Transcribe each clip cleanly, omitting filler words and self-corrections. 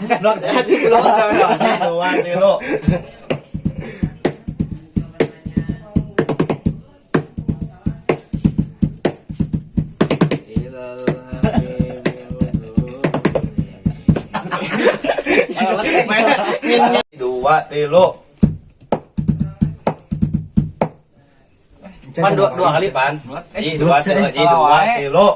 Ceblok. Ceblok sama 2 kilo. Dua kilo. Pan dua kali pan. Ji 2 kilo, ji 2 kilo.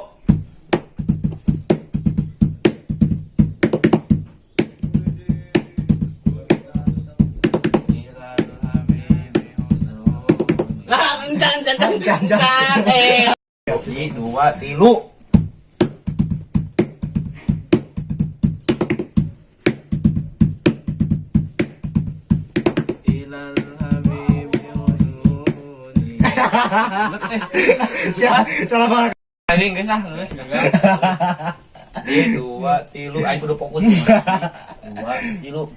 Ji 2 kilo. Salah banget. Ini geus ah, geus gagal. Di 2 kilo, aing kudu fokus. 2 kilo.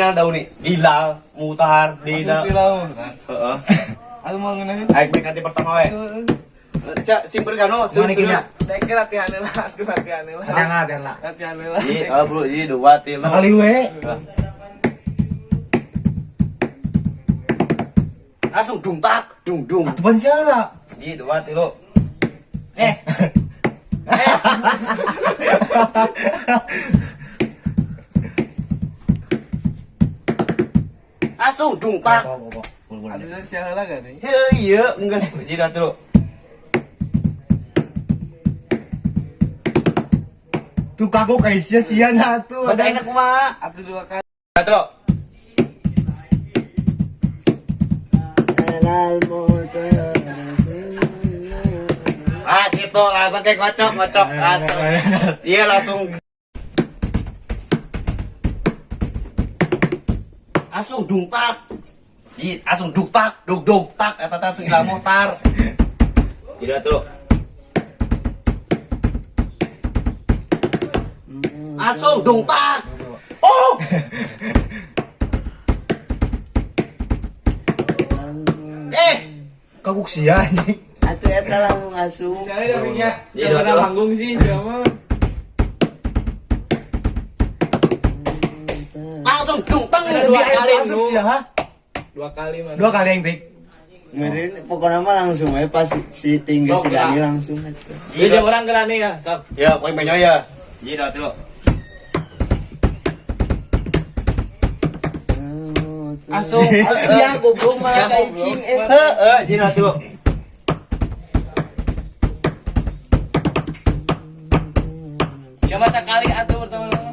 Dauni gila mutar dina. Heeh. Aku mau ngeunaheun. Aing berkati pertama we. Cak simper kano serius. Dek latihan heula, atuh latihan heula. Latihan lah. Latihan heula. Ji, bro, ji 2 kilo. Sekali we. Langsung dung tak, dung. Atuh siapa? Ji 2 kilo. Langsung dung tak. Ada sia heula gak nih? Iya, enggak ji 2 kilo. Tuh kagok kayak sia-sia na tuh. Baca enak kumaha? Atuh 2 kali. 2 kilo. Ah gitu langsung kayak kocok langsung. Iya langsung dungtak. Iya langsung duktak, duk tak eta teh langsung ilmu tar. Tidak tuh. Langsung dungtak. Oh. Kagok sia anjing. Atuh eta langsung asuh. Saya udah punya. Iya, Udah dua. panggung sih siapa? Langsung dungtang. Ada 2 kali Asup nu. sia ha. 2 kali mana? 2 kali yang tik. Meureun pokona mah langsung we pas si tinggal si Dani langsung atuh. Iya orang gerani ya, sok. Ya, poin banyak ya. Iya, tuh. Asuh sia goblok mah ka icing Jina tuh. Coba sekali atuh pertama-tama.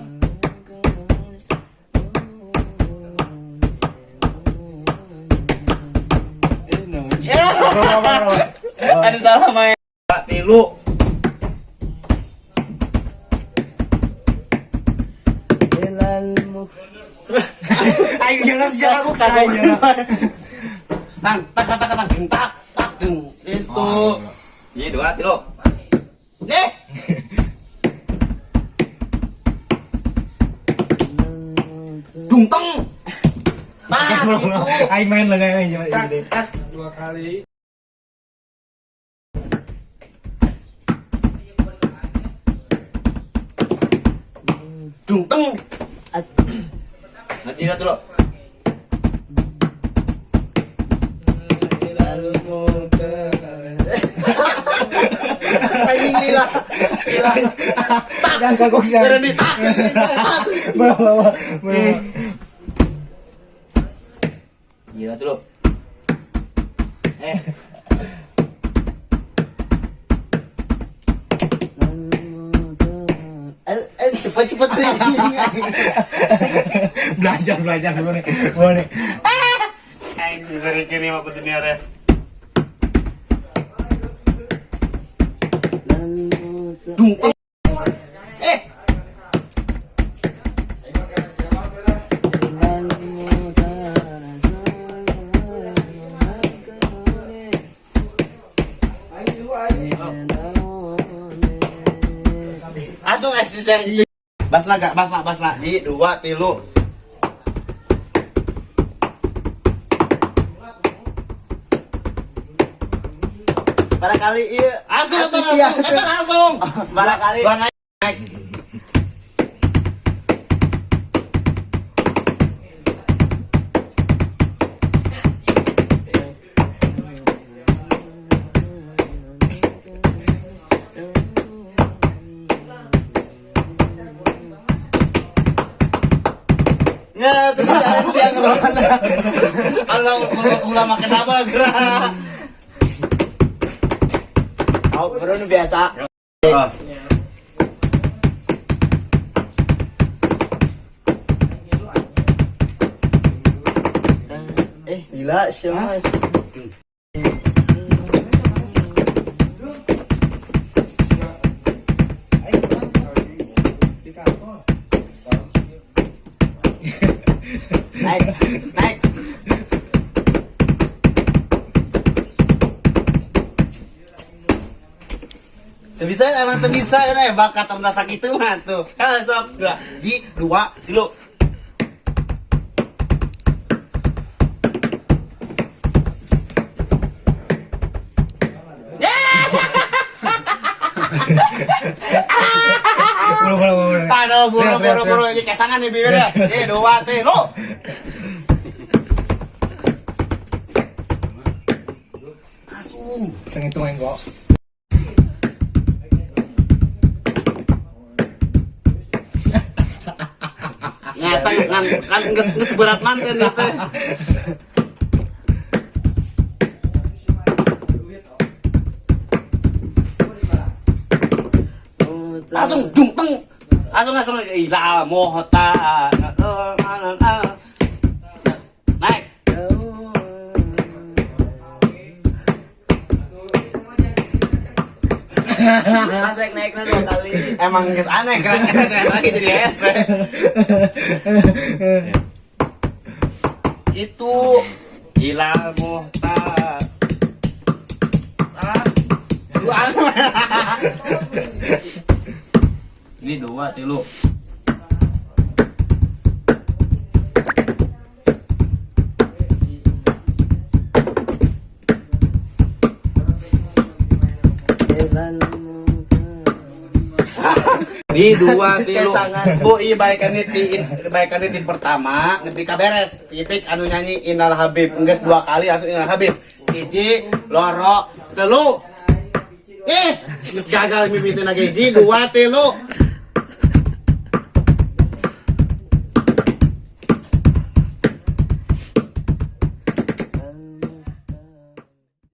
Ada salah main. Tilu. Aing jangan sia kagok sia. Tang, tak deng. Itu. Iya, 2 kilo. Dungteng. Nah, itu. Aing main lah aing. 2 kali. Dungteng. Nanti dah tuh. anjing lila. Dan kagok sia. Berani tak. Bawa. Gila tuh. Cepet Belajar dulu nih. Gua nih. Aing sering kini mah kesini ada. Dungteng. seng. Basna gak? Basna. Di 2, 3. Barangkali iya. Langsung. Barangkali. Dua naik. Nggak, terus jalan siang rohan. Kalau ulah makan apa gerak. Oh, bro ini biasa. Gila siapa? Naik. Bisa emang bisa ya bakat rendah sakit itu mah tuh. Sok 2, 3. Buru. Aduh, Serius. buru ini kesangan nih bibir ya. 2, 3. Langsung. Hitung kok. Nyata kan geus berat manten ya teh. Langsung dung teng. Langsung ila mohta. Naik. Asik naiknya 2 kali. Emang geus aneh keren lagi jadi hese. Gitu. Ila mohta. Ini 2, 3. Di 2, 3. Bu ieu baikan di pertama ngepi beres. Pipik anu nyanyi Innal Habib enggeus 2 kali langsung Innal Habib. 1, loro, 3. Geus gagal mimiti lagi. 1, 2, 3.